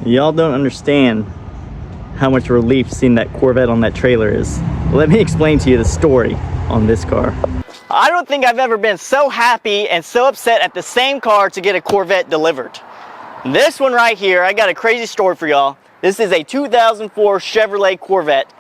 Y'all don't understand how much relief seeing that Corvette on that trailer is. Let me explain to you the story on this car. I don't think I've ever been so happy and so upset at the same car to get a Corvette delivered. This one right here, I got a crazy story for y'all. This is a 2004 Chevrolet Corvette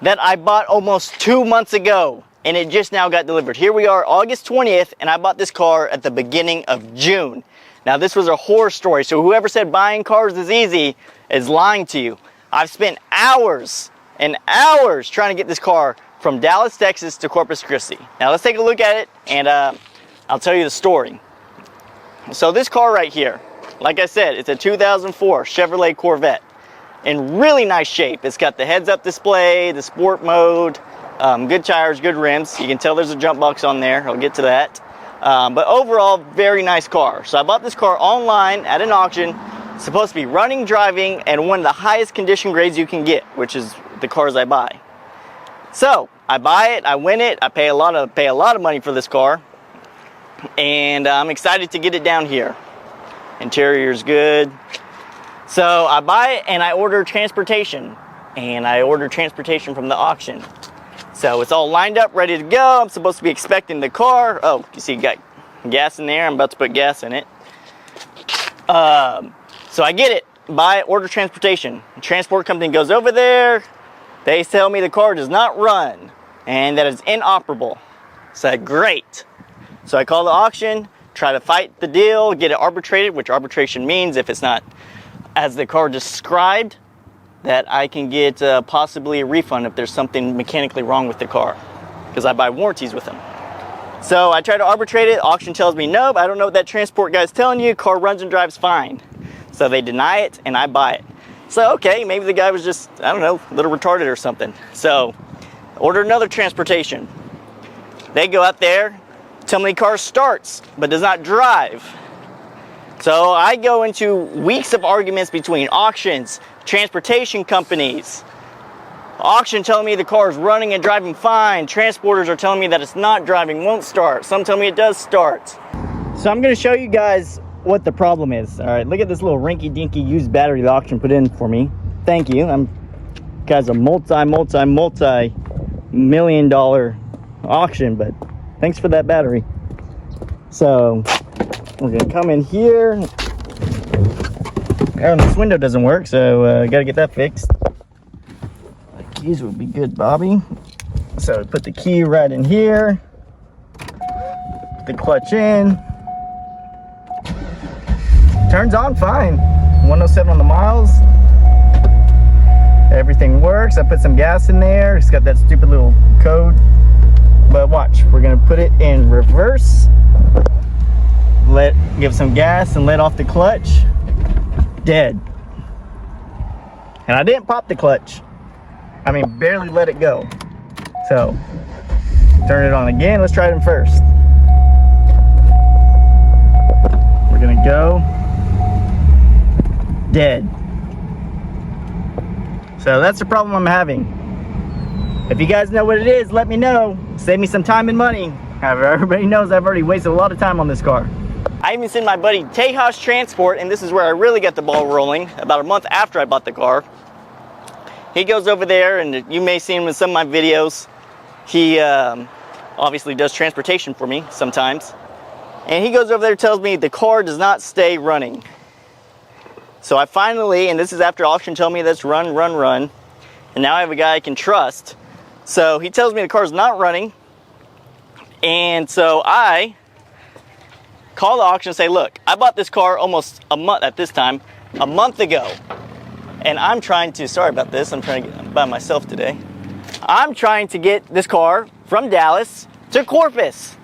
that I bought almost 2 months ago, and it just now got delivered. Here we are, August 20th, and I bought this car at the beginning of June. Now this was a horror story, so whoever said buying cars is easy is lying to you. I've spent hours and hours trying to get this car from Dallas, Texas to Corpus Christi. Now let's take a look at it, and I'll tell you the story. So this car right here, like I said, it's a 2004 Chevrolet Corvette in really nice shape. It's got the heads-up display, the sport mode, good tires, good rims. You can tell there's a jump box on there. I'll get to that. But overall, very nice car. So I bought this car online at an auction. It's supposed to be running, driving, and one of the highest condition grades you can get, which is the cars I buy. So I buy it, I win it, I pay a lot of money for this car, and I'm excited to get it down here. Interior's good. So I buy it and I order transportation, and I order transportation from the auction. So it's all lined up, ready to go. I'm supposed to be expecting the car. Oh, you see, got gas in there. I'm about to put gas in it. So I get it, buy it, order transportation. The transport company goes over there. They tell me the car does not run and that it's inoperable. So great. So I call the auction, try to fight the deal, get it arbitrated, which arbitration means if it's not as the car described, that I can get possibly a refund if there's something mechanically wrong with the car, because I buy warranties with them. So I try to arbitrate it. Auction tells me, nope, I don't know what that transport guy's telling you. Car runs and drives fine. So they deny it and I buy it. So okay, maybe the guy was just, I don't know, a little retarded or something. So order another transportation. They go out there, tell me the car starts but does not drive. So I go into weeks of arguments between auctions, transportation companies. Auction telling me the car is running and driving fine. Transporters are telling me that it's not driving, won't start. Some tell me it does start. So I'm going to show you guys what the problem is. All right, look at this little rinky-dinky used battery the auction put in for me. Thank you. Guys, a multi-million-dollar auction, but thanks for that battery. So we're gonna come in here. Oh, this window doesn't work, so gotta get that fixed. The keys would be good, Bobby. So put the key right in here. Put the clutch in. Turns on fine. 107 on the miles. Everything works. I put some gas in there. It's got that stupid little code. But watch, we're gonna put it in reverse. Give some gas and let off the clutch. Dead. And I didn't pop the clutch. I mean, barely let it go. So, turn it on again. Let's try it in first. We're gonna go. Dead. So that's the problem I'm having. If you guys know what it is, let me know. Save me some time and money. However, everybody knows I've already wasted a lot of time on this car. I even sent my buddy Tejas Transport, and this is where I really got the ball rolling, about a month after I bought the car. He goes over there, and you may see him in some of my videos. He obviously does transportation for me sometimes. And he goes over there and tells me the car does not stay running. So I finally, and this is after auction told me that's run. And now I have a guy I can trust. So he tells me the car's not running. And so I call the auction and say, look, I bought this car almost a month at this time, a month ago. And I'm trying to, sorry about this, I'm trying to get by myself today. I'm trying to get this car from Dallas to Corpus.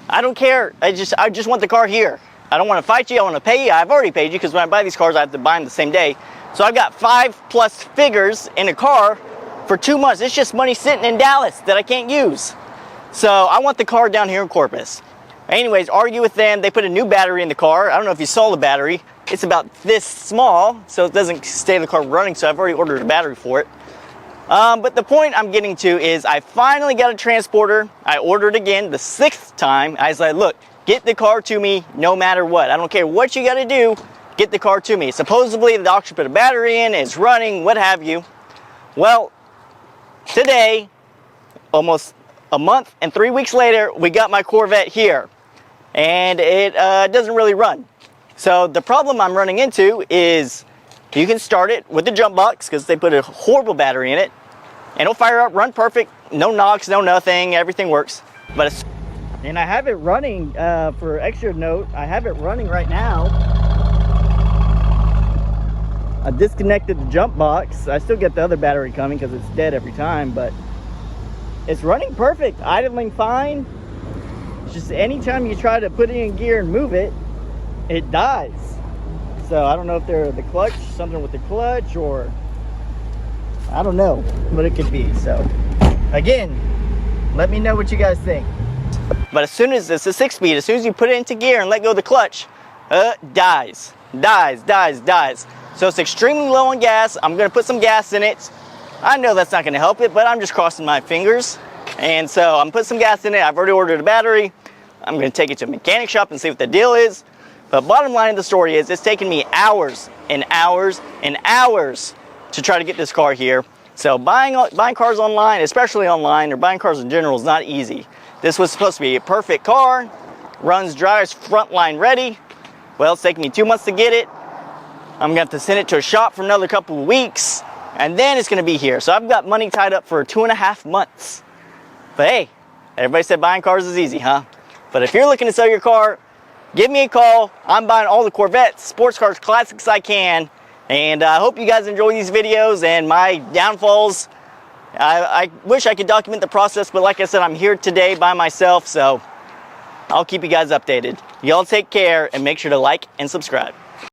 I don't care. I just want the car here. I don't want to fight you. I want to pay you. I've already paid you because when I buy these cars, I have to buy them the same day. So I've got 5+ figures in a car for 2 months. It's just money sitting in Dallas that I can't use. So I want the car down here in Corpus. Anyways, argue with them. They put a new battery in the car. I don't know if you saw the battery. It's about this small, so it doesn't stay the car running, so I've already ordered a battery for it. But the point I'm getting to is I finally got a transporter. I ordered again the 6th time. I was like, look, get the car to me no matter what. I don't care what you got to do. get the car to me. Supposedly the doctor put a battery in, it's running, what have you. Well, today, almost a month and 3 weeks later, we got my Corvette here, and it doesn't really run. So the problem I'm running into is you can start it with the jump box because they put a horrible battery in it, and it'll fire up, run perfect, no knocks, no nothing, everything works. And I have it running, for extra note, I have it running right now. I disconnected the jump box. I still get the other battery coming because it's dead every time, but it's running perfect, idling fine. It's just anytime you try to put it in gear and move it, it dies. So I don't know if they're the clutch, something with the clutch, or I don't know what it could be. So again, let me know what you guys think. But as soon as it's a 6-speed, as soon as you put it into gear and let go of the clutch, dies. So it's extremely low on gas. I'm gonna put some gas in it. I know that's not gonna help it, but I'm just crossing my fingers. And so I'm putting some gas in it. I've already ordered a battery. I'm gonna take it to a mechanic shop and see what the deal is. But bottom line of the story is it's taken me hours and hours and hours to try to get this car here. So buying cars online, especially online, or buying cars in general, is not easy. This was supposed to be a perfect car, runs, drives, frontline ready. Well, it's taken me 2 months to get it. I'm gonna have to send it to a shop for another couple of weeks, and then it's gonna be here. So I've got money tied up for 2.5 months. But hey, everybody said buying cars is easy, huh? But if you're looking to sell your car, give me a call. I'm buying all the Corvettes, sports cars, classics I can. And I hope you guys enjoy these videos and my downfalls. I wish I could document the process, but like I said, I'm here today by myself, so I'll keep you guys updated. Y'all take care and make sure to like and subscribe.